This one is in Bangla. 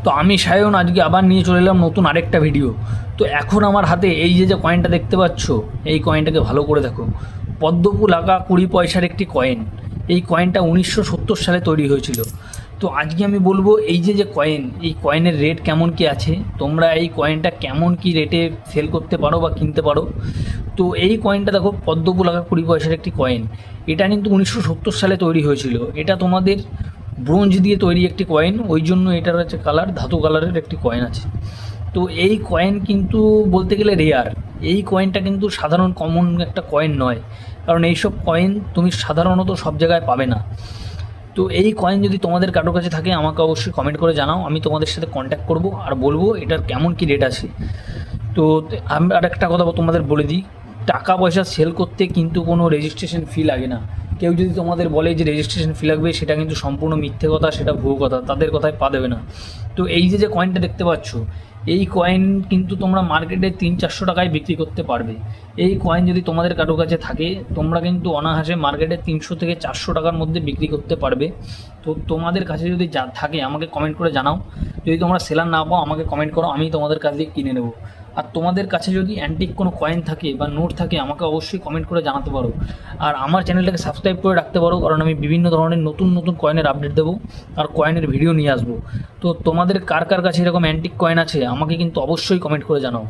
তো আমি সায়ন আজকে আবার নিয়ে চলে এলাম নতুন আরেকটা ভিডিও। তো এখন আমার হাতে এই যে কয়েনটা দেখতে পাচ্ছ, এই কয়েনটাকে ভালো করে দেখো। পদ্মফুল আঁকা 20 পয়সার একটি কয়েন। এই কয়েনটা 1970 সালে তৈরি হয়েছিল। তো আজকে আমি বলবো এই যে কয়েন, এই কয়েনের রেট কেমন কি আছে, তোমরা এই কয়েনটা কেমন কি রেটে সেল করতে পারো বা কিনতে পারো। তো এই কয়েনটা দেখো, পদ্মফুল আঁকা 20 পয়সার একটি কয়েন। এটা কিন্তু 1970 সালে তৈরি হয়েছিল। এটা তোমাদের ব্রোঞ্জ দিয়ে তৈরি একটি কয়েন, ওই জন্য এটার হচ্ছে কালার ধাতু কালারের একটি কয়েন আছে। তো এই কয়েন কিন্তু বলতে গেলে রেয়ার। এই কয়েনটা কিন্তু সাধারণ কমন একটা কয়েন নয়, কারণ এইসব কয়েন তুমি সাধারণত সব জায়গায় পাবে না। তো এই কয়েন যদি তোমাদের কারোর কাছে থাকে আমাকে অবশ্যই কমেন্ট করে জানাও, আমি তোমাদের সাথে কন্ট্যাক্ট করব আর বলবো এটার কেমন কি রেট আছে। তো আমি আর একটা কথা তোমাদের বলে দিই, টাকা পয়সা সেল করতে কিন্তু কোনো রেজিস্ট্রেশন ফি লাগে না। কেউ যদি তোমাদের বলে যে রেজিস্ট্রেশন ফি লাগবে, সেটা কিন্তু সম্পূর্ণ মিথ্যে কথা, সেটা ভুয়ো কথা, তাদের কথায় পা দেবে না। তো এই যে কয়েনটা দেখতে পাচ্ছ, এই কয়েন কিন্তু তোমরা মার্কেটে 300-400 টাকায় বিক্রি করতে পারবে। এই কয়েন যদি তোমাদের কারো কাছে থাকে, তোমরা কিন্তু অনায়াসে মার্কেটে 300 থেকে 400 টাকার মধ্যে বিক্রি করতে পারবে। তো তোমাদের কাছে যদি যা থাকে আমাকে কমেন্ট করে জানাও। যদি তোমরা সেলার না পাও আমাকে কমেন্ট করো, আমি তোমাদের কাছ দিয়ে কিনে নেবো। আর তোমাদের কাছে যদি অ্যান্টিক কোনো কয়েন থাকে বা নোট থাকে আমাকে অবশ্যই কমেন্ট করে জানাতে পারো। আর আমার চ্যানেলটাকে সাবস্ক্রাইব করে রাখতে পারো, কারণ আমি বিভিন্ন ধরনের নতুন নতুন কয়েনের আপডেট দেবো আর কয়েনের ভিডিও নিয়ে আসবো। তো তোমাদের কার কার কাছে এরকম অ্যান্টিক কয়েন আছে আমাকে কিন্তু অবশ্যই কমেন্ট করে জানাও।